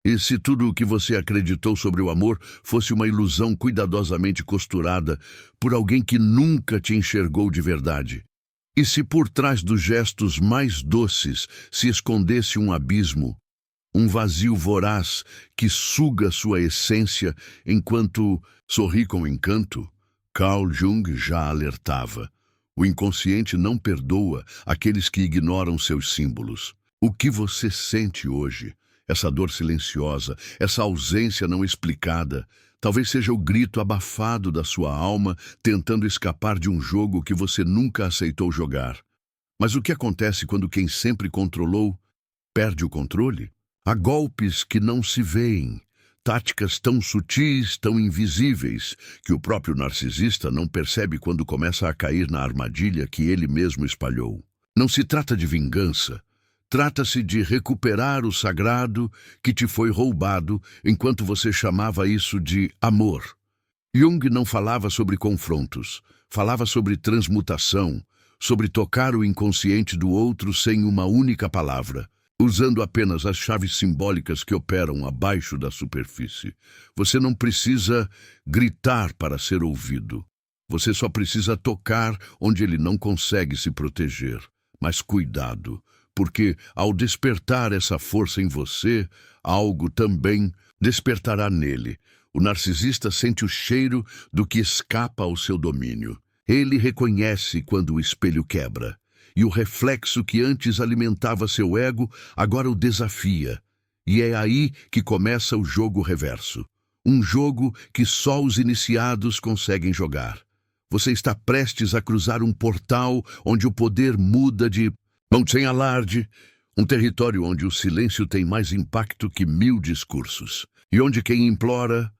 E se tudo o que você acreditou sobre o amor fosse uma ilusão cuidadosamente costurada por alguém que nunca te enxergou de verdade? E se por trás dos gestos mais doces se escondesse um abismo, um vazio voraz que suga sua essência enquanto sorri com encanto? Carl Jung já alertava. O inconsciente não perdoa aqueles que ignoram seus símbolos. O que você sente hoje, essa dor silenciosa, essa ausência não explicada, talvez seja o grito abafado da sua alma tentando escapar de um jogo que você nunca aceitou jogar. Mas o que acontece quando quem sempre controlou perde o controle? Há golpes que não se veem, táticas tão sutis, tão invisíveis, que o próprio narcisista não percebe quando começa a cair na armadilha que ele mesmo espalhou. Não se trata de vingança. Trata-se de recuperar o sagrado que te foi roubado enquanto você chamava isso de amor. Jung não falava sobre confrontos, falava sobre transmutação, sobre tocar o inconsciente do outro sem uma única palavra, usando apenas as chaves simbólicas que operam abaixo da superfície. Você não precisa gritar para ser ouvido. Você só precisa tocar onde ele não consegue se proteger. Mas cuidado, porque ao despertar essa força em você, algo também despertará nele. O narcisista sente o cheiro do que escapa ao seu domínio. Ele reconhece quando o espelho quebra. E o reflexo que antes alimentava seu ego, agora o desafia. E é aí que começa o jogo reverso. Um jogo que só os iniciados conseguem jogar. Você está prestes a cruzar um portal onde o poder muda de mão sem alarde, um território onde o silêncio tem mais impacto que 1000 discursos. E onde quem implora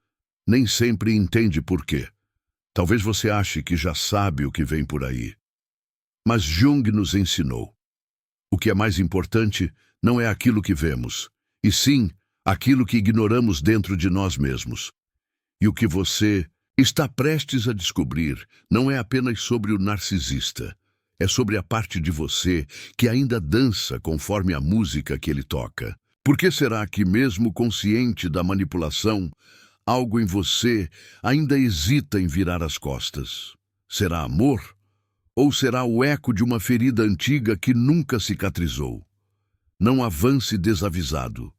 nem sempre entende por quê. Talvez você ache que já sabe o que vem por aí. Mas Jung nos ensinou. O que é mais importante não é aquilo que vemos, e sim aquilo que ignoramos dentro de nós mesmos. E o que você está prestes a descobrir não é apenas sobre o narcisista, é sobre a parte de você que ainda dança conforme a música que ele toca. Por que será que, mesmo consciente da manipulação, algo em você ainda hesita em virar as costas? Será amor? Ou será o eco de uma ferida antiga que nunca cicatrizou? Não avance desavisado.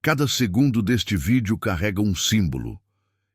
Cada segundo deste vídeo carrega um símbolo.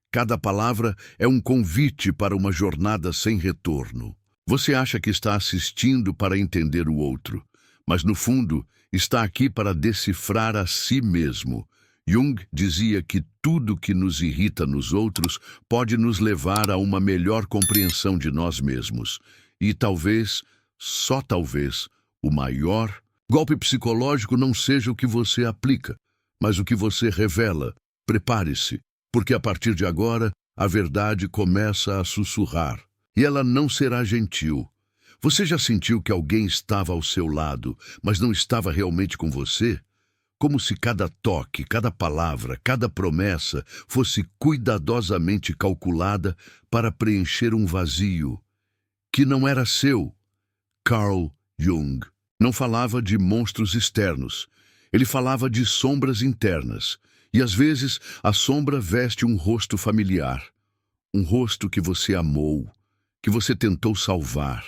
Cada palavra é um convite para uma jornada sem retorno. Você acha que está assistindo para entender o outro, mas no fundo está aqui para decifrar a si mesmo. Jung dizia que tudo que nos irrita nos outros pode nos levar a uma melhor compreensão de nós mesmos. E talvez, só talvez, o maior golpe psicológico não seja o que você aplica, mas o que você revela. Prepare-se, porque a partir de agora, a verdade começa a sussurrar. E ela não será gentil. Você já sentiu que alguém estava ao seu lado, mas não estava realmente com você? Como se cada toque, cada palavra, cada promessa fosse cuidadosamente calculada para preencher um vazio que não era seu. Carl Jung não falava de monstros externos. Ele falava de sombras internas. E às vezes a sombra veste um rosto familiar. Um rosto que você amou, que você tentou salvar,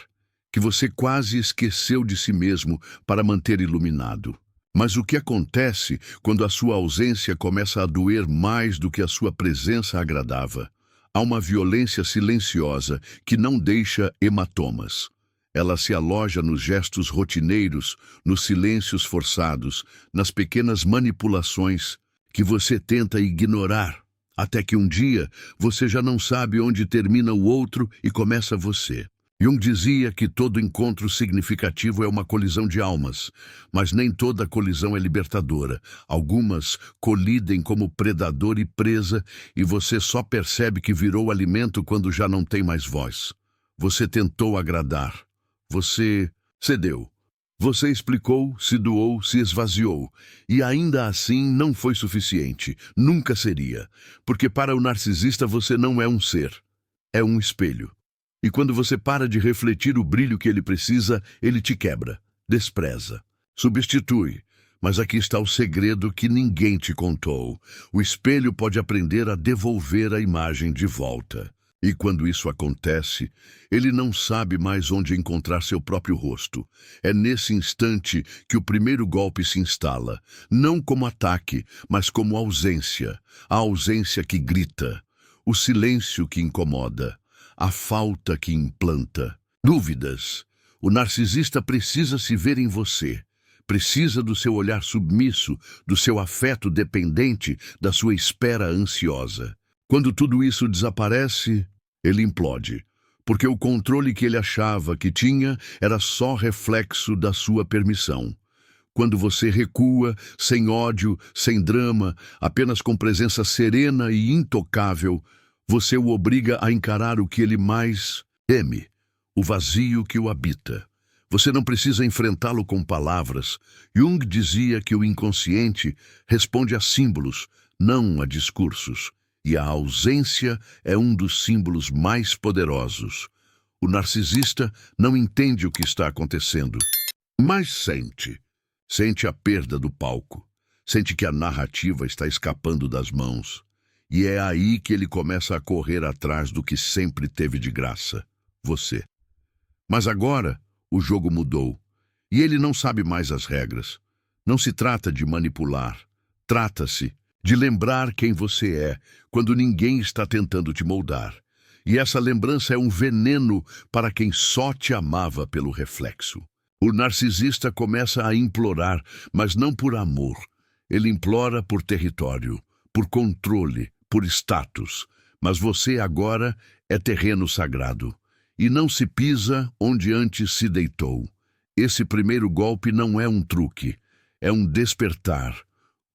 que você quase esqueceu de si mesmo para manter iluminado. Mas o que acontece quando a sua ausência começa a doer mais do que a sua presença agradava? Há uma violência silenciosa que não deixa hematomas. Ela se aloja nos gestos rotineiros, nos silêncios forçados, nas pequenas manipulações que você tenta ignorar, até que um dia você já não sabe onde termina o outro e começa você. Jung dizia que todo encontro significativo é uma colisão de almas, mas nem toda colisão é libertadora. Algumas colidem como predador e presa, e você só percebe que virou alimento quando já não tem mais voz. Você tentou agradar. Você cedeu. Você explicou, se doou, se esvaziou. E ainda assim não foi suficiente. Nunca seria. Porque para o narcisista você não é um ser. É um espelho. E quando você para de refletir o brilho que ele precisa, ele te quebra, despreza, substitui, Mas aqui está o segredo que ninguém te contou. O espelho pode aprender a devolver a imagem de volta. E quando isso acontece, ele não sabe mais onde encontrar seu próprio rosto. É nesse instante que o primeiro golpe se instala, não como ataque, mas como ausência. A ausência que grita, o silêncio que incomoda, a falta que implanta. Dúvidas. O narcisista precisa se ver em você. Precisa do seu olhar submisso, do seu afeto dependente, da sua espera ansiosa. Quando tudo isso desaparece, ele implode, porque o controle que ele achava que tinha era só reflexo da sua permissão. Quando você recua, sem ódio, sem drama, apenas com presença serena e intocável, você o obriga a encarar o que ele mais teme, o vazio que o habita. Você não precisa enfrentá-lo com palavras. Jung dizia que o inconsciente responde a símbolos, não a discursos. E a ausência é um dos símbolos mais poderosos. O narcisista não entende o que está acontecendo, mas sente. Sente a perda do palco. Sente que a narrativa está escapando das mãos. E é aí que ele começa a correr atrás do que sempre teve de graça, você. Mas agora, o jogo mudou, e ele não sabe mais as regras. Não se trata de manipular, trata-se de lembrar quem você é, quando ninguém está tentando te moldar. E essa lembrança é um veneno para quem só te amava pelo reflexo. O narcisista começa a implorar, mas não por amor. Ele implora por território, por controle, por status. Mas você agora é terreno sagrado. E não se pisa onde antes se deitou. Esse primeiro golpe não é um truque, é um despertar,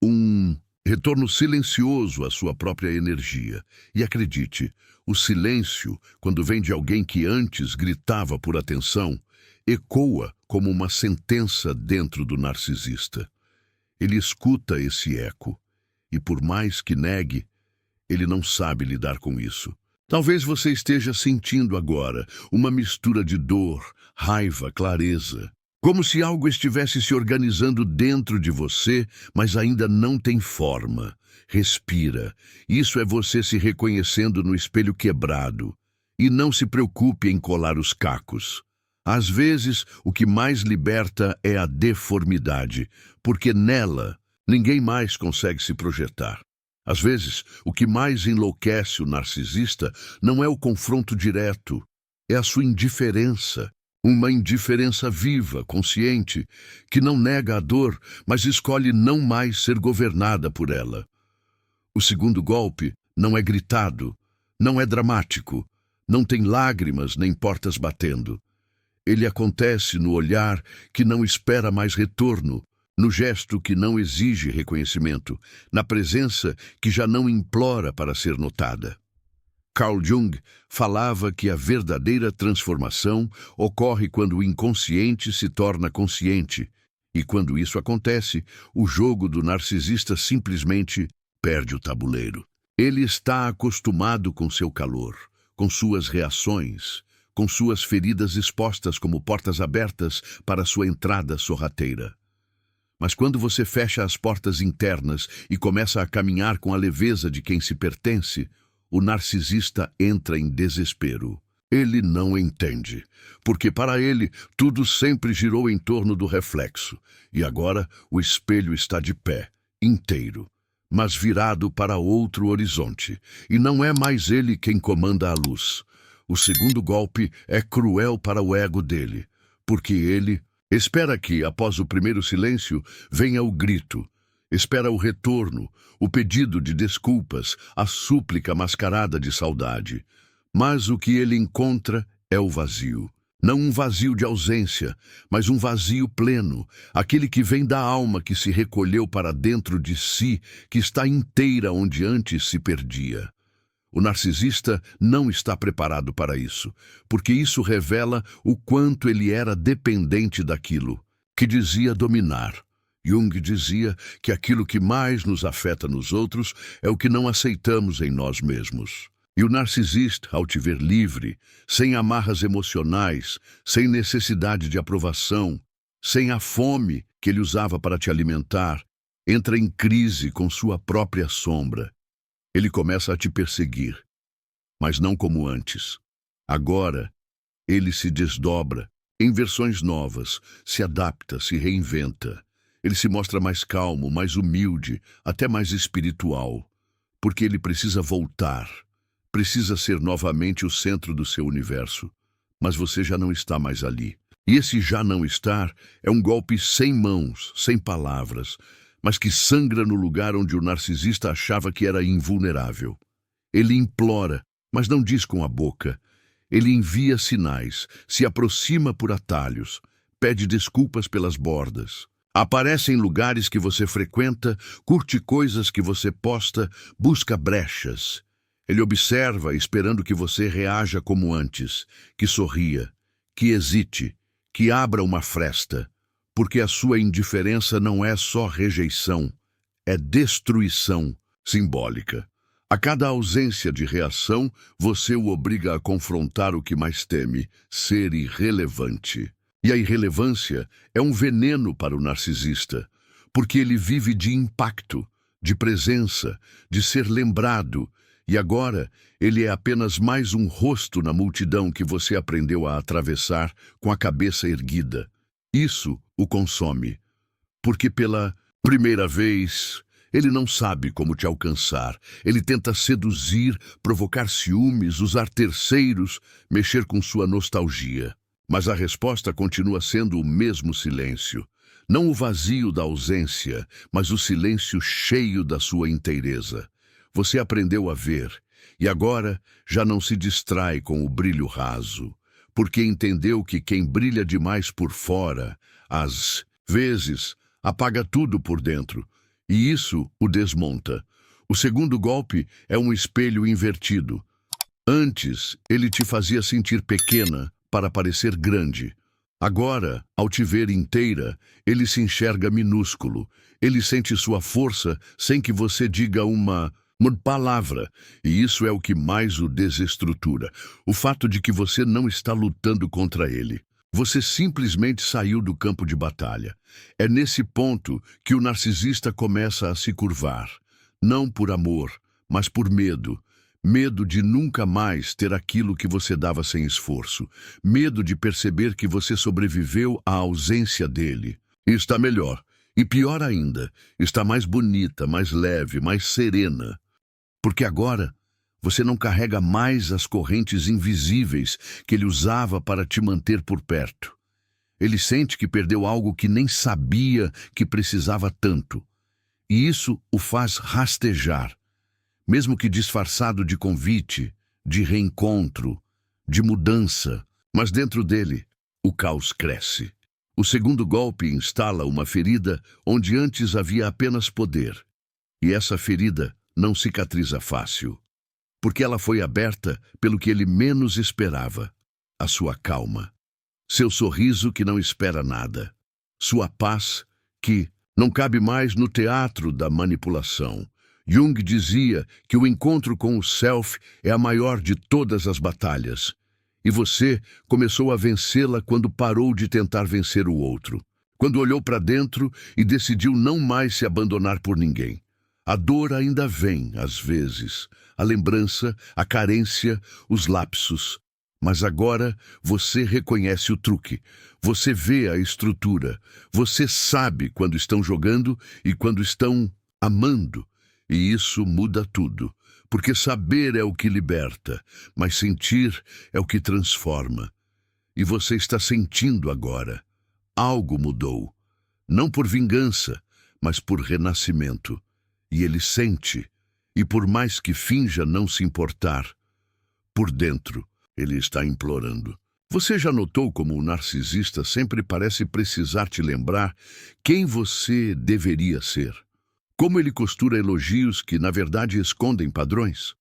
um retorno silencioso à sua própria energia. E acredite, o silêncio, quando vem de alguém que antes gritava por atenção, ecoa como uma sentença dentro do narcisista. Ele escuta esse eco, e por mais que negue, ele não sabe lidar com isso. Talvez você esteja sentindo agora uma mistura de dor, raiva, clareza. Como se algo estivesse se organizando dentro de você, mas ainda não tem forma. Respira. Isso é você se reconhecendo no espelho quebrado. E não se preocupe em colar os cacos. Às vezes, o que mais liberta é a deformidade, porque nela ninguém mais consegue se projetar. Às vezes, o que mais enlouquece o narcisista não é o confronto direto, é a sua indiferença. Uma indiferença viva, consciente, que não nega a dor, mas escolhe não mais ser governada por ela. O segundo golpe não é gritado, não é dramático, não tem lágrimas nem portas batendo. Ele acontece no olhar que não espera mais retorno, no gesto que não exige reconhecimento, na presença que já não implora para ser notada. Carl Jung falava que a verdadeira transformação ocorre quando o inconsciente se torna consciente, e quando isso acontece, o jogo do narcisista simplesmente perde o tabuleiro. Ele está acostumado com seu calor, com suas reações, com suas feridas expostas como portas abertas para sua entrada sorrateira. Mas quando você fecha as portas internas e começa a caminhar com a leveza de quem se pertence, o narcisista entra em desespero. Ele não entende, porque para ele tudo sempre girou em torno do reflexo, e agora o espelho está de pé, inteiro, mas virado para outro horizonte, e não é mais ele quem comanda a luz. O segundo golpe é cruel para o ego dele, porque ele espera que, após o primeiro silêncio, venha o grito. Espera o retorno, o pedido de desculpas, a súplica mascarada de saudade. Mas o que ele encontra é o vazio. Não um vazio de ausência, mas um vazio pleno, aquele que vem da alma que se recolheu para dentro de si, que está inteira onde antes se perdia. O narcisista não está preparado para isso, porque isso revela o quanto ele era dependente daquilo que dizia dominar. Jung dizia que aquilo que mais nos afeta nos outros é o que não aceitamos em nós mesmos. E o narcisista, ao te ver livre, sem amarras emocionais, sem necessidade de aprovação, sem a fome que ele usava para te alimentar, entra em crise com sua própria sombra. Ele começa a te perseguir, mas não como antes. Agora, ele se desdobra em versões novas, se adapta, se reinventa. Ele se mostra mais calmo, mais humilde, até mais espiritual, porque ele precisa voltar, precisa ser novamente o centro do seu universo. Mas você já não está mais ali. E esse já não estar é um golpe sem mãos, sem palavras, mas que sangra no lugar onde o narcisista achava que era invulnerável. Ele implora, mas não diz com a boca. Ele envia sinais, se aproxima por atalhos, pede desculpas pelas bordas. Aparece em lugares que você frequenta, curte coisas que você posta, busca brechas. Ele observa esperando que você reaja como antes, que sorria, que hesite, que abra uma fresta, porque a sua indiferença não é só rejeição, é destruição simbólica. A cada ausência de reação, você o obriga a confrontar o que mais teme, ser irrelevante. E a irrelevância é um veneno para o narcisista, porque ele vive de impacto, de presença, de ser lembrado, e agora ele é apenas mais um rosto na multidão que você aprendeu a atravessar com a cabeça erguida. Isso o consome, porque pela primeira vez ele não sabe como te alcançar. Ele tenta seduzir, provocar ciúmes, usar terceiros, mexer com sua nostalgia. Mas a resposta continua sendo o mesmo silêncio. Não o vazio da ausência, mas o silêncio cheio da sua inteireza. Você aprendeu a ver, e agora já não se distrai com o brilho raso, porque entendeu que quem brilha demais por fora, às vezes, apaga tudo por dentro, e isso o desmonta. O segundo golpe é um espelho invertido. Antes, ele te fazia sentir pequena para parecer grande. Agora, ao te ver inteira, ele se enxerga minúsculo. Ele sente sua força sem que você diga uma palavra, e isso é o que mais o desestrutura. O fato de que você não está lutando contra ele. Você simplesmente saiu do campo de batalha. É nesse ponto que o narcisista começa a se curvar. Não por amor, mas por medo. Medo de nunca mais ter aquilo que você dava sem esforço. Medo de perceber que você sobreviveu à ausência dele. E está melhor. E pior ainda, está mais bonita, mais leve, mais serena. Porque agora você não carrega mais as correntes invisíveis que ele usava para te manter por perto. Ele sente que perdeu algo que nem sabia que precisava tanto. E isso o faz rastejar, mesmo que disfarçado de convite, de reencontro, de mudança. Mas dentro dele, o caos cresce. O segundo golpe instala uma ferida onde antes havia apenas poder. E essa ferida não cicatriza fácil, porque ela foi aberta pelo que ele menos esperava, a sua calma, seu sorriso que não espera nada, sua paz que não cabe mais no teatro da manipulação. Jung dizia que o encontro com o self é a maior de todas as batalhas, e você começou a vencê-la quando parou de tentar vencer o outro, quando olhou para dentro e decidiu não mais se abandonar por ninguém. A dor ainda vem, às vezes, a lembrança, a carência, os lapsos. Mas agora você reconhece o truque, você vê a estrutura, você sabe quando estão jogando e quando estão amando. E isso muda tudo, porque saber é o que liberta, mas sentir é o que transforma. E você está sentindo agora. Algo mudou, não por vingança, mas por renascimento. E ele sente, e por mais que finja não se importar, por dentro ele está implorando. Você já notou como o narcisista sempre parece precisar te lembrar quem você deveria ser? Como ele costura elogios que, na verdade, escondem padrões?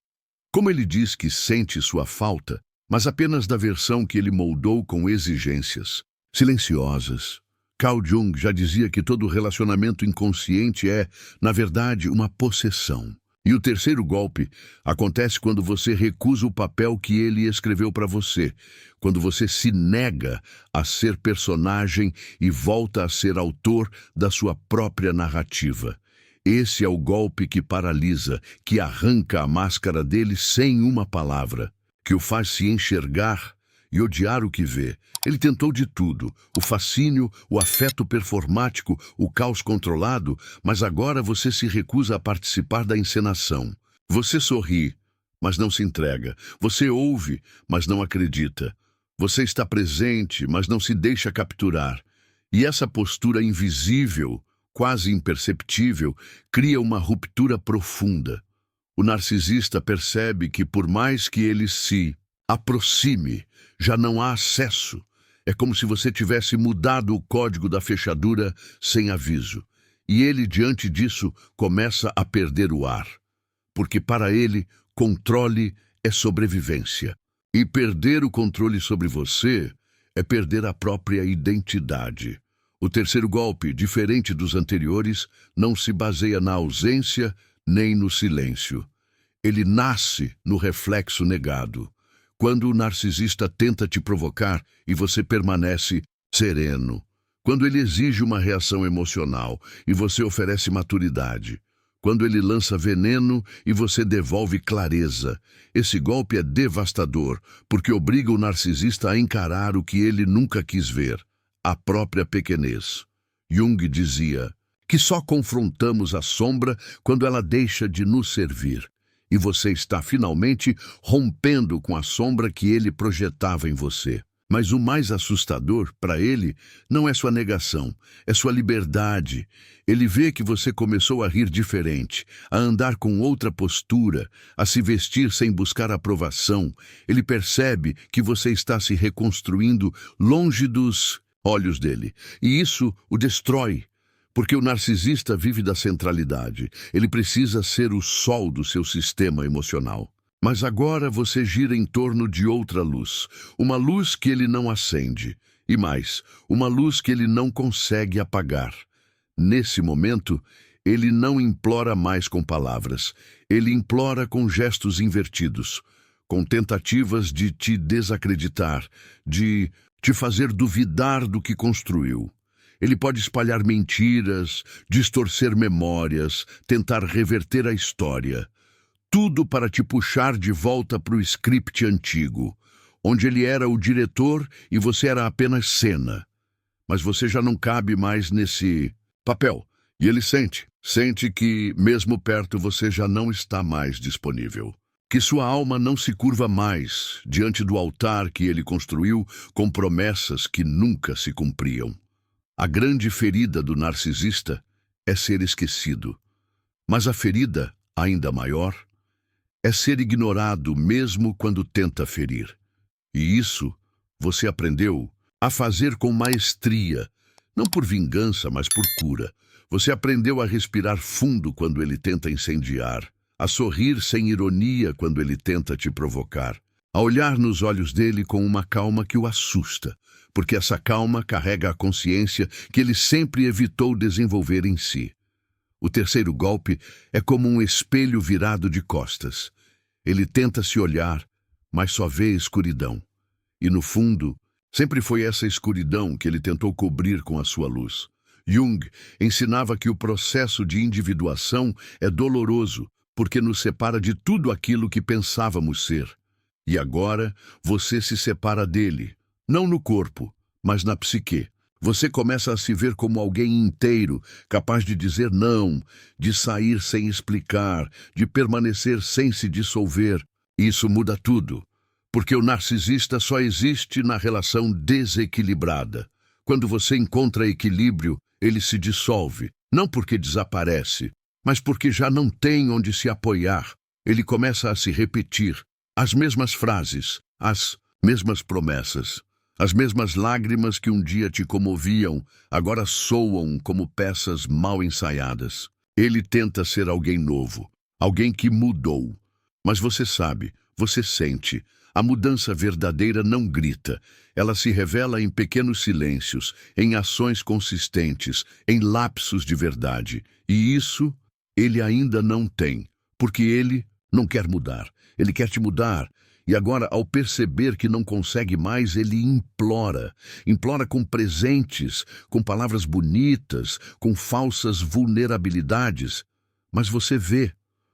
Como ele diz que sente sua falta, mas apenas da versão que ele moldou com exigências silenciosas. Carl Jung já dizia que todo relacionamento inconsciente é, na verdade, uma possessão. E o terceiro golpe acontece quando você recusa o papel que ele escreveu para você, quando você se nega a ser personagem e volta a ser autor da sua própria narrativa. Esse é o golpe que paralisa, que arranca a máscara dele sem uma palavra, que o faz se enxergar e odiar o que vê. Ele tentou de tudo, o fascínio, o afeto performático, o caos controlado, mas agora você se recusa a participar da encenação. Você sorri, mas não se entrega. Você ouve, mas não acredita. Você está presente, mas não se deixa capturar. E essa postura invisível, quase imperceptível, cria uma ruptura profunda. O narcisista percebe que, por mais que ele se aproxime, já não há acesso. É como se você tivesse mudado o código da fechadura sem aviso. E ele, diante disso, começa a perder o ar. Porque para ele, controle é sobrevivência. E perder o controle sobre você é perder a própria identidade. O terceiro golpe, diferente dos anteriores, não se baseia na ausência nem no silêncio. Ele nasce no reflexo negado. Quando o narcisista tenta te provocar e você permanece sereno. Quando ele exige uma reação emocional e você oferece maturidade. Quando ele lança veneno e você devolve clareza. Esse golpe é devastador, porque obriga o narcisista a encarar o que ele nunca quis ver, a própria pequenez. Jung dizia que só confrontamos a sombra quando ela deixa de nos servir. E você está finalmente rompendo com a sombra que ele projetava em você. Mas o mais assustador para ele não é sua negação, é sua liberdade. Ele vê que você começou a rir diferente, a andar com outra postura, a se vestir sem buscar aprovação. Ele percebe que você está se reconstruindo longe dos olhos dele. E isso o destrói. Porque o narcisista vive da centralidade. Ele precisa ser o sol do seu sistema emocional. Mas agora você gira em torno de outra luz. Uma luz que ele não acende. E mais, uma luz que ele não consegue apagar. Nesse momento, ele não implora mais com palavras. Ele implora com gestos invertidos. Com tentativas de te desacreditar, de te fazer duvidar do que construiu. Ele pode espalhar mentiras, distorcer memórias, tentar reverter a história. Tudo para te puxar de volta para o script antigo, onde ele era o diretor e você era apenas cena. Mas você já não cabe mais nesse papel. E ele sente que, mesmo perto, você já não está mais disponível. Que sua alma não se curva mais diante do altar que ele construiu com promessas que nunca se cumpriam. A grande ferida do narcisista é ser esquecido. Mas a ferida, ainda maior, é ser ignorado mesmo quando tenta ferir. E isso você aprendeu a fazer com maestria, não por vingança, mas por cura. Você aprendeu a respirar fundo quando ele tenta incendiar, a sorrir sem ironia quando ele tenta te provocar, a olhar nos olhos dele com uma calma que o assusta, porque essa calma carrega a consciência que ele sempre evitou desenvolver em si. O terceiro golpe é como um espelho virado de costas. Ele tenta se olhar, mas só vê escuridão. E no fundo, sempre foi essa escuridão que ele tentou cobrir com a sua luz. Jung ensinava que o processo de individuação é doloroso, porque nos separa de tudo aquilo que pensávamos ser. E agora você se separa dele. Não no corpo, mas na psique. Você começa a se ver como alguém inteiro, capaz de dizer não, de sair sem explicar, de permanecer sem se dissolver. Isso muda tudo, porque o narcisista só existe na relação desequilibrada. Quando você encontra equilíbrio, ele se dissolve, não porque desaparece, mas porque já não tem onde se apoiar. Ele começa a se repetir, as mesmas frases, as mesmas promessas. As mesmas lágrimas que um dia te comoviam, agora soam como peças mal ensaiadas. Ele tenta ser alguém novo, alguém que mudou. Mas você sabe, você sente, a mudança verdadeira não grita. Ela se revela em pequenos silêncios, em ações consistentes, em lapsos de verdade. E isso ele ainda não tem, Porque ele não quer mudar. Ele quer te mudar. E agora, ao perceber que não consegue mais, ele implora. Implora com presentes, com palavras bonitas, com falsas vulnerabilidades. Mas você vê,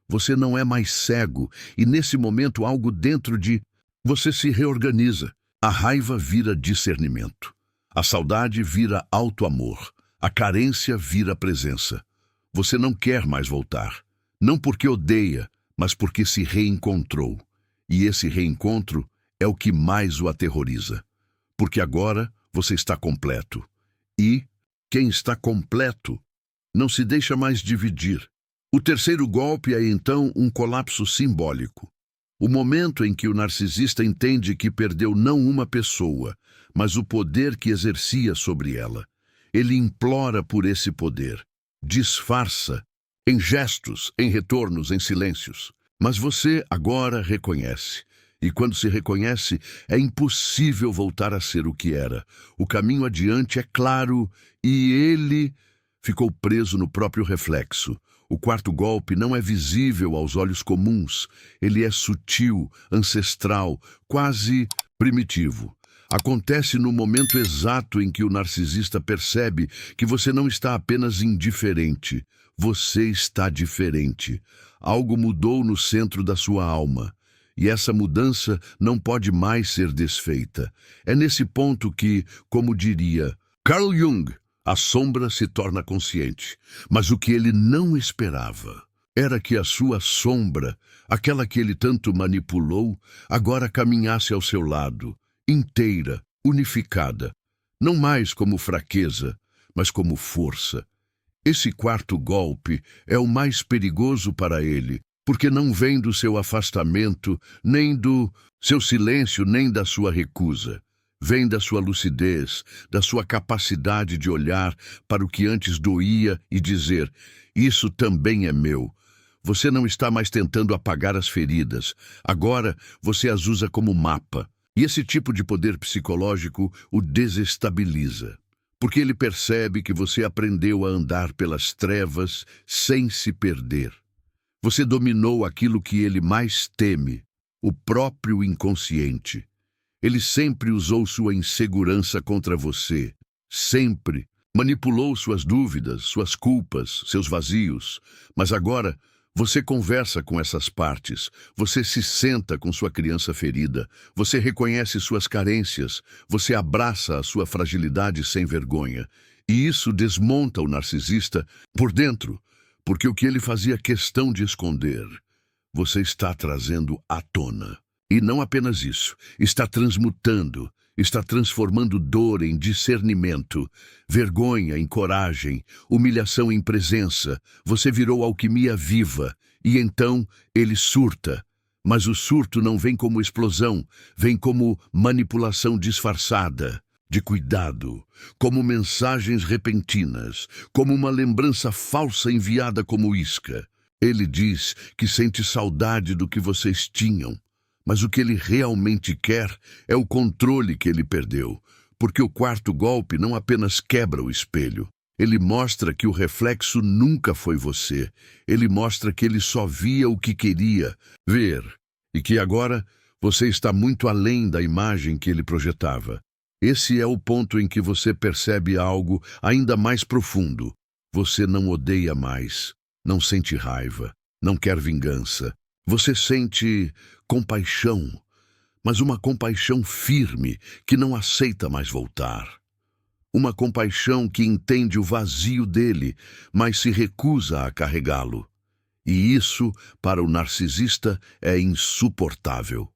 você não é mais cego. E nesse momento, algo dentro de você se reorganiza. A raiva vira discernimento. A saudade vira auto-amor. A carência vira presença. Você não quer mais voltar. Não porque odeia, mas porque se reencontrou. E esse reencontro é o que mais o aterroriza. Porque agora você está completo. E quem está completo não se deixa mais dividir. O terceiro golpe é então um colapso simbólico. O momento em que o narcisista entende que perdeu não uma pessoa, mas o poder que exercia sobre ela. Ele implora por esse poder. Disfarça, em gestos, em retornos, em silêncios. Mas você agora reconhece. E quando se reconhece, é impossível voltar a ser o que era. O caminho adiante é claro e ele ficou preso no próprio reflexo. O quarto golpe não é visível aos olhos comuns. Ele é sutil, ancestral, quase primitivo. Acontece no momento exato em que o narcisista percebe que você não está apenas indiferente. Você está diferente. Algo mudou no centro da sua alma. E essa mudança não pode mais ser desfeita. É nesse ponto que, como diria Carl Jung, a sombra se torna consciente. Mas o que ele não esperava era que a sua sombra, aquela que ele tanto manipulou, agora caminhasse ao seu lado, inteira, unificada, não mais como fraqueza, mas como força. Esse quarto golpe é o mais perigoso para ele, porque não vem do seu afastamento, nem do seu silêncio, nem da sua recusa. Vem da sua lucidez, da sua capacidade de olhar para o que antes doía e dizer: isso também é meu. Você não está mais tentando apagar as feridas. Agora você as usa como mapa. E esse tipo de poder psicológico o desestabiliza. Porque ele percebe que você aprendeu a andar pelas trevas sem se perder. Você dominou aquilo que ele mais teme, o próprio inconsciente. Ele sempre usou sua insegurança contra você. Sempre manipulou suas dúvidas, suas culpas, seus vazios. Mas agora você conversa com essas partes. Você se senta com sua criança ferida. Você reconhece suas carências. Você abraça a sua fragilidade sem vergonha. E isso desmonta o narcisista por dentro. Porque o que ele fazia questão de esconder, você está trazendo à tona. E não apenas isso, está transmutando, está transformando dor em discernimento, vergonha em coragem, humilhação em presença. Você virou alquimia viva, e então ele surta. Mas o surto não vem como explosão, vem como manipulação disfarçada. De cuidado, como mensagens repentinas, como uma lembrança falsa enviada como isca. Ele diz que sente saudade do que vocês tinham, mas o que ele realmente quer é o controle que ele perdeu, porque o quarto golpe não apenas quebra o espelho, ele mostra que o reflexo nunca foi você, ele mostra que ele só via o que queria ver, e que agora você está muito além da imagem que ele projetava. Esse é o ponto em que você percebe algo ainda mais profundo. Você não odeia mais, não sente raiva, não quer vingança. Você sente compaixão, mas uma compaixão firme que não aceita mais voltar. Uma compaixão que entende o vazio dele, mas se recusa a carregá-lo. E isso, para o narcisista, é insuportável.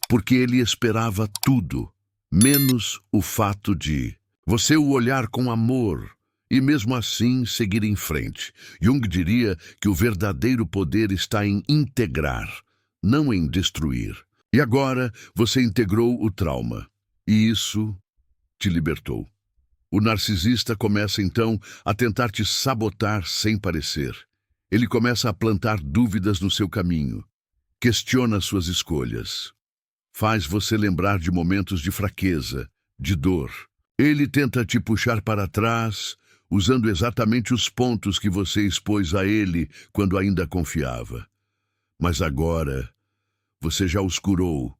Porque ele esperava tudo, menos o fato de você o olhar com amor e mesmo assim seguir em frente. Jung diria que o verdadeiro poder está em integrar, não em destruir. E agora você integrou o trauma, e isso te libertou. O narcisista começa então a tentar te sabotar sem parecer. Ele começa a plantar dúvidas no seu caminho, questiona suas escolhas. Faz você lembrar de momentos de fraqueza, de dor. Ele tenta te puxar para trás, usando exatamente os pontos que você expôs a ele quando ainda confiava. Mas agora você já os curou,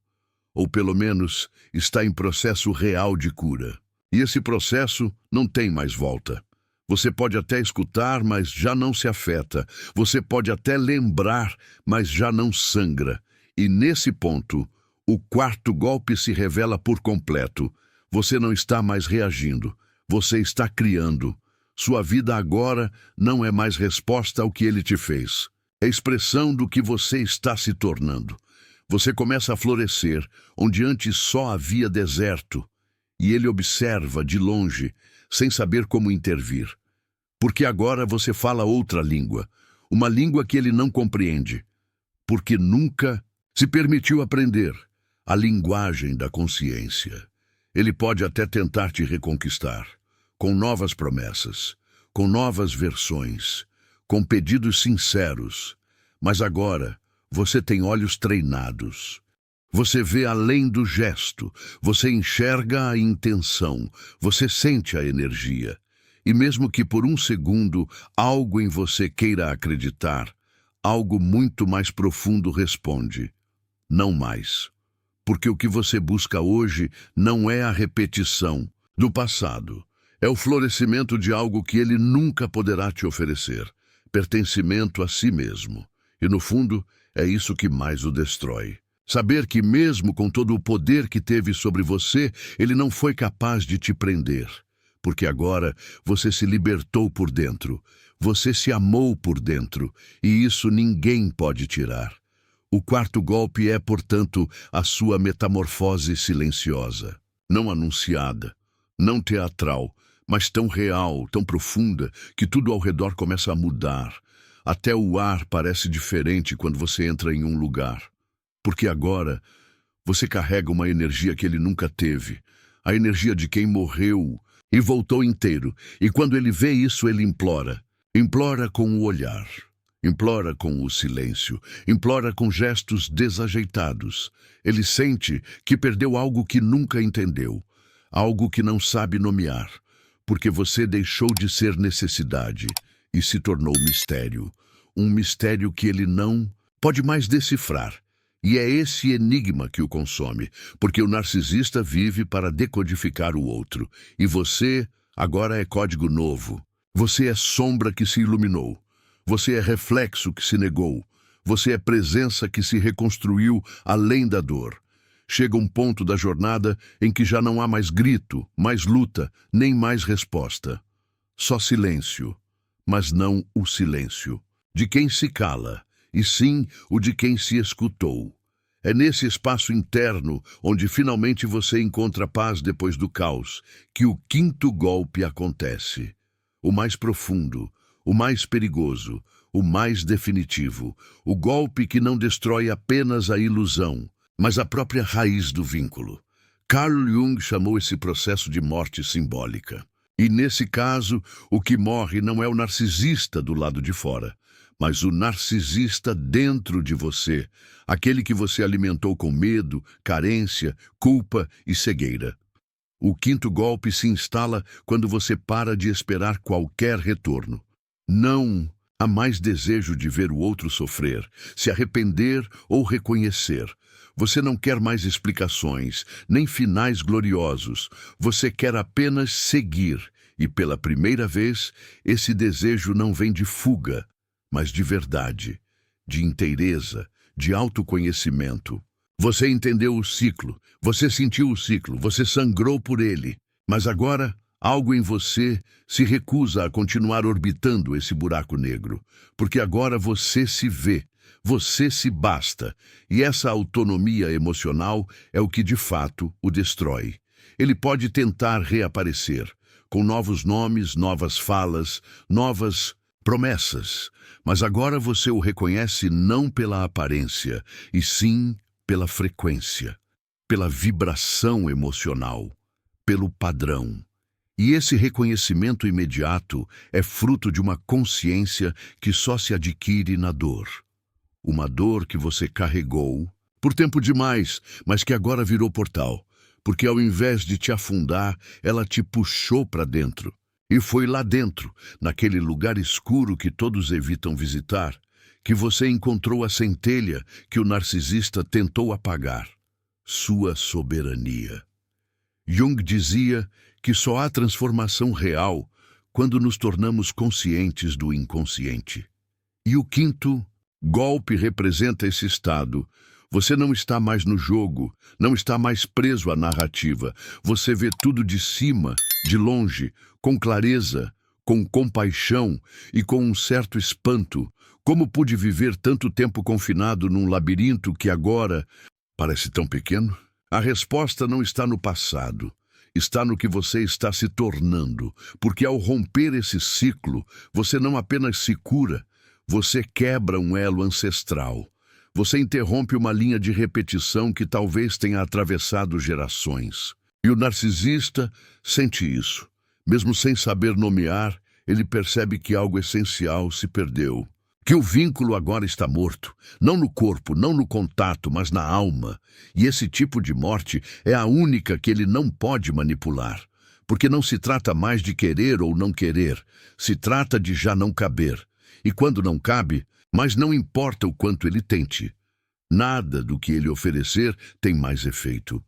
ou pelo menos está em processo real de cura. E esse processo não tem mais volta. Você pode até escutar, mas já não se afeta. Você pode até lembrar, mas já não sangra. E nesse ponto, o quarto golpe se revela por completo. Você não está mais reagindo. Você está criando. Sua vida agora não é mais resposta ao que ele te fez. É expressão do que você está se tornando. Você começa a florescer, onde antes só havia deserto. E ele observa de longe, sem saber como intervir. Porque agora você fala outra língua, uma língua que ele não compreende. Porque nunca se permitiu aprender a linguagem da consciência. Ele pode até tentar te reconquistar, com novas promessas, com novas versões, com pedidos sinceros. Mas agora você tem olhos treinados. Você vê além do gesto, você enxerga a intenção, você sente a energia. E mesmo que por um segundo algo em você queira acreditar, algo muito mais profundo responde: não mais. Porque o que você busca hoje não é a repetição do passado. É o florescimento de algo que ele nunca poderá te oferecer. Pertencimento a si mesmo. E no fundo, é isso que mais o destrói. Saber que mesmo com todo o poder que teve sobre você, ele não foi capaz de te prender. Porque agora você se libertou por dentro. Você se amou por dentro. E isso ninguém pode tirar. O quarto golpe é, portanto, a sua metamorfose silenciosa. Não anunciada, não teatral, mas tão real, tão profunda, que tudo ao redor começa a mudar. Até o ar parece diferente quando você entra em um lugar. Porque agora você carrega uma energia que ele nunca teve. A energia de quem morreu e voltou inteiro. E quando ele vê isso, ele implora. Implora com o olhar. Implora com o silêncio. Implora com gestos desajeitados. Ele sente que perdeu algo que nunca entendeu. Algo que não sabe nomear. Porque você deixou de ser necessidade e se tornou mistério. Um mistério que ele não pode mais decifrar. E é esse enigma que o consome, porque o narcisista vive para decodificar o outro. E você agora é código novo. Você é sombra que se iluminou. Você é reflexo que se negou. Você é presença que se reconstruiu além da dor. Chega um ponto da jornada em que já não há mais grito, mais luta, nem mais resposta. Só silêncio, mas não o silêncio de quem se cala, e sim o de quem se escutou. É nesse espaço interno, onde finalmente você encontra paz depois do caos, que o quinto golpe acontece. O mais profundo, o mais perigoso, o mais definitivo, o golpe que não destrói apenas a ilusão, mas a própria raiz do vínculo. Carl Jung chamou esse processo de morte simbólica. E nesse caso, o que morre não é o narcisista do lado de fora, mas o narcisista dentro de você, aquele que você alimentou com medo, carência, culpa e cegueira. O quinto golpe se instala quando você para de esperar qualquer retorno. Não há mais desejo de ver o outro sofrer, se arrepender ou reconhecer. Você não quer mais explicações, nem finais gloriosos. Você quer apenas seguir. E pela primeira vez, esse desejo não vem de fuga, mas de verdade, de inteireza, de autoconhecimento. Você entendeu o ciclo, você sentiu o ciclo, você sangrou por ele. Mas agora, algo em você se recusa a continuar orbitando esse buraco negro, porque agora você se vê. Você se basta, e essa autonomia emocional é o que de fato o destrói. Ele pode tentar reaparecer, com novos nomes, novas falas, novas promessas, mas agora você o reconhece não pela aparência, e sim pela frequência, pela vibração emocional, pelo padrão. E esse reconhecimento imediato é fruto de uma consciência que só se adquire na dor. Uma dor que você carregou por tempo demais, mas que agora virou portal, porque ao invés de te afundar, ela te puxou para dentro. E foi lá dentro, naquele lugar escuro que todos evitam visitar, que você encontrou a centelha que o narcisista tentou apagar: sua soberania. Jung dizia que só há transformação real quando nos tornamos conscientes do inconsciente. E o quinto golpe representa esse estado. Você não está mais no jogo, não está mais preso à narrativa. Você vê tudo de cima, de longe, com clareza, com compaixão e com um certo espanto. Como pude viver tanto tempo confinado num labirinto que agora parece tão pequeno? A resposta não está no passado, está no que você está se tornando, porque ao romper esse ciclo, você não apenas se cura, você quebra um elo ancestral. Você interrompe uma linha de repetição que talvez tenha atravessado gerações. E o narcisista sente isso. Mesmo sem saber nomear, ele percebe que algo essencial se perdeu. Que o vínculo agora está morto, não no corpo, não no contato, mas na alma. E esse tipo de morte é a única que ele não pode manipular. Porque não se trata mais de querer ou não querer, se trata de já não caber. E quando não cabe, mas não importa o quanto ele tente, nada do que ele oferecer tem mais efeito.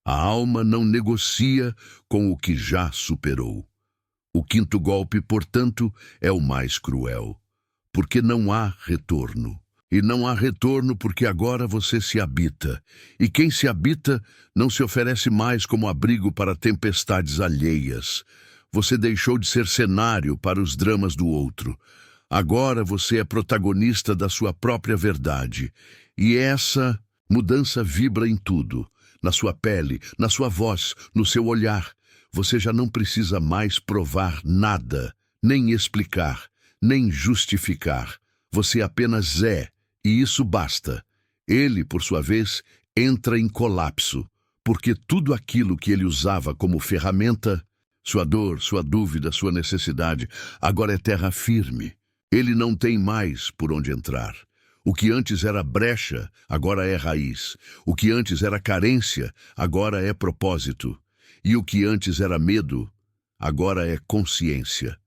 A alma não negocia com o que já superou. O quinto golpe, portanto, é o mais cruel, porque não há retorno. E não há retorno porque agora você se habita. E quem se habita não se oferece mais como abrigo para tempestades alheias. Você deixou de ser cenário para os dramas do outro. Agora você é protagonista da sua própria verdade. E essa mudança vibra em tudo. Na sua pele, na sua voz, no seu olhar. Você já não precisa mais provar nada, nem explicar, nem justificar. Você apenas é, e isso basta. Ele, por sua vez, entra em colapso, porque tudo aquilo que ele usava como ferramenta, sua dor, sua dúvida, sua necessidade, agora é terra firme. Ele não tem mais por onde entrar. O que antes era brecha, agora é raiz. O que antes era carência, agora é propósito. E o que antes era medo, agora é consciência.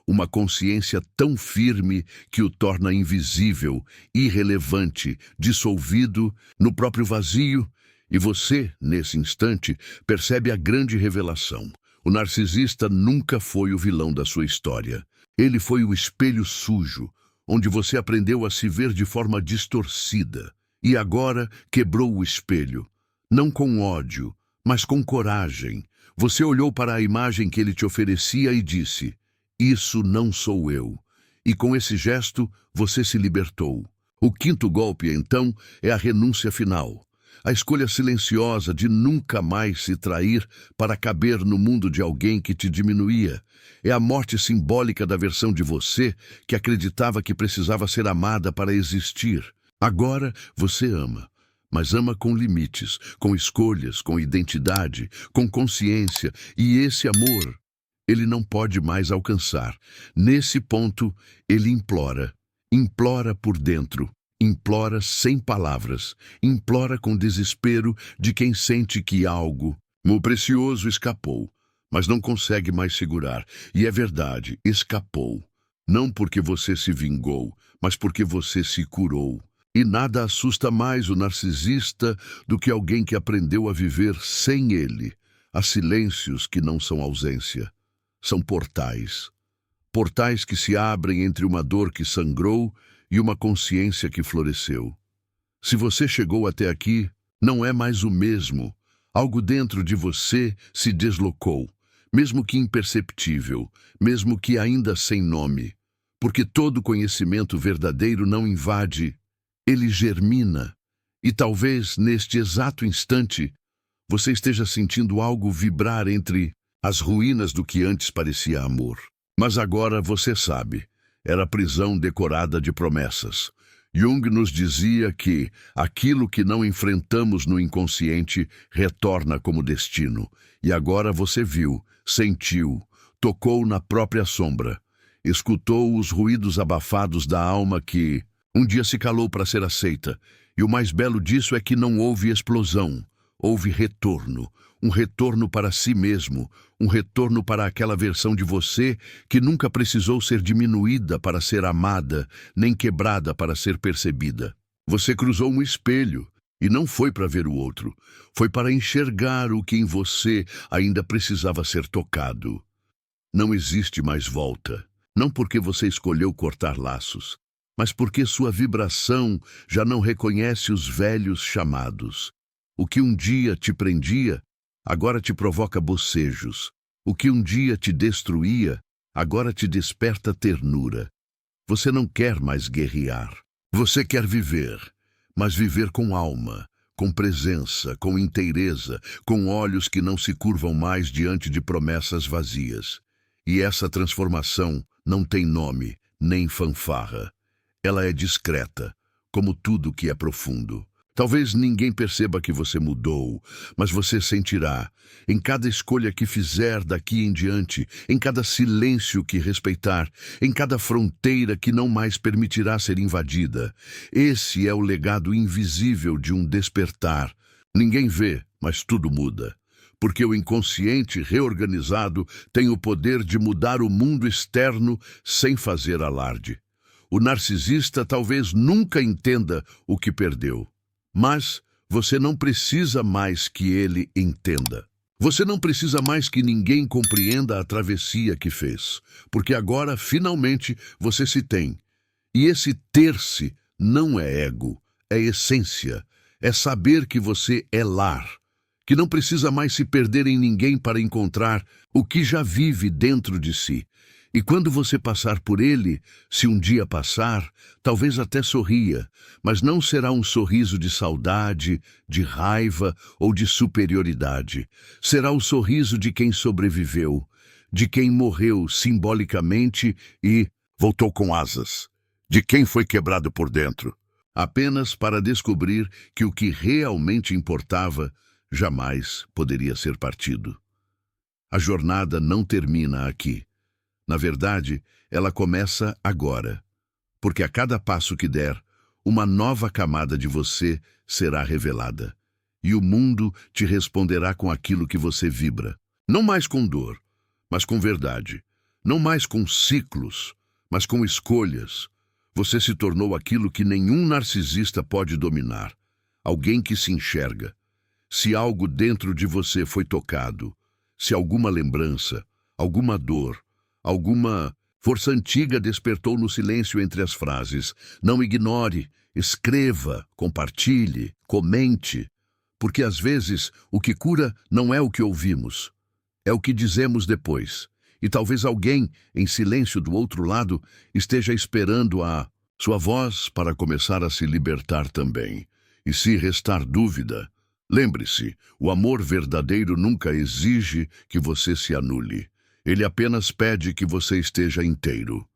Uma consciência tão firme que o torna invisível, irrelevante, dissolvido no próprio vazio. E você, nesse instante, percebe a grande revelação. O narcisista nunca foi o vilão da sua história. Ele foi o espelho sujo, onde você aprendeu a se ver de forma distorcida. E agora quebrou o espelho, não com ódio, mas com coragem. Você olhou para a imagem que ele te oferecia e disse: "Isso não sou eu." E com esse gesto, você se libertou. O quinto golpe, então, é a renúncia final. A escolha silenciosa de nunca mais se trair para caber no mundo de alguém que te diminuía. É a morte simbólica da versão de você que acreditava que precisava ser amada para existir. Agora você ama, mas ama com limites, com escolhas, com identidade, com consciência. E esse amor, ele não pode mais alcançar. Nesse ponto, ele implora. Implora por dentro. Implora sem palavras, implora com desespero de quem sente que algo, o precioso, escapou, mas não consegue mais segurar. E é verdade, escapou. Não porque você se vingou, mas porque você se curou. E nada assusta mais o narcisista do que alguém que aprendeu a viver sem ele. Há silêncios que não são ausência, são portais. Portais que se abrem entre uma dor que sangrou e uma consciência que floresceu. Se você chegou até aqui, não é mais o mesmo. Algo dentro de você se deslocou, mesmo que imperceptível, mesmo que ainda sem nome. Porque todo conhecimento verdadeiro não invade, ele germina. E talvez, neste exato instante, você esteja sentindo algo vibrar entre as ruínas do que antes parecia amor. Mas agora você sabe. Era prisão decorada de promessas. Jung nos dizia que aquilo que não enfrentamos no inconsciente retorna como destino. E agora você viu, sentiu, tocou na própria sombra, escutou os ruídos abafados da alma que um dia se calou para ser aceita. E o mais belo disso é que não houve explosão, houve retorno. um retorno para si mesmo, um retorno para aquela versão de você que nunca precisou ser diminuída para ser amada, nem quebrada para ser percebida. Você cruzou um espelho e não foi para ver o outro, foi para enxergar o que em você ainda precisava ser tocado. Não existe mais volta, não porque você escolheu cortar laços, mas porque sua vibração já não reconhece os velhos chamados. O que um dia te prendia, agora te provoca bocejos. O que um dia te destruía, agora te desperta ternura. Você não quer mais guerrear. Você quer viver, mas viver com alma, com presença, com inteireza, com olhos que não se curvam mais diante de promessas vazias. E essa transformação não tem nome, nem fanfarra. Ela é discreta, como tudo que é profundo. Talvez ninguém perceba que você mudou, mas você sentirá, em cada escolha que fizer daqui em diante, em cada silêncio que respeitar, em cada fronteira que não mais permitirá ser invadida. Esse é o legado invisível de um despertar. Ninguém vê, mas tudo muda. Porque o inconsciente reorganizado tem o poder de mudar o mundo externo sem fazer alarde. O narcisista talvez nunca entenda o que perdeu. Mas você não precisa mais que ele entenda. Você não precisa mais que ninguém compreenda a travessia que fez, porque agora, finalmente, você se tem. E esse ter-se não é ego, é essência, é saber que você é lar, que não precisa mais se perder em ninguém para encontrar o que já vive dentro de si. E quando você passar por ele, se um dia passar, talvez até sorria, mas não será um sorriso de saudade, de raiva ou de superioridade. Será o sorriso de quem sobreviveu, de quem morreu simbolicamente e voltou com asas, de quem foi quebrado por dentro, apenas para descobrir que o que realmente importava jamais poderia ser partido. A jornada não termina aqui. Na verdade, ela começa agora, porque a cada passo que der, uma nova camada de você será revelada, e o mundo te responderá com aquilo que você vibra. Não mais com dor, mas com verdade. Não mais com ciclos, mas com escolhas. Você se tornou aquilo que nenhum narcisista pode dominar. Alguém que se enxerga. Se algo dentro de você foi tocado, se alguma lembrança, alguma dor, alguma força antiga despertou no silêncio entre as frases, não ignore, escreva, compartilhe, comente, porque às vezes o que cura não é o que ouvimos, é o que dizemos depois. E talvez alguém, em silêncio do outro lado, esteja esperando a sua voz para começar a se libertar também. E se restar dúvida, lembre-se, o amor verdadeiro nunca exige que você se anule. Ele apenas pede que você esteja inteiro.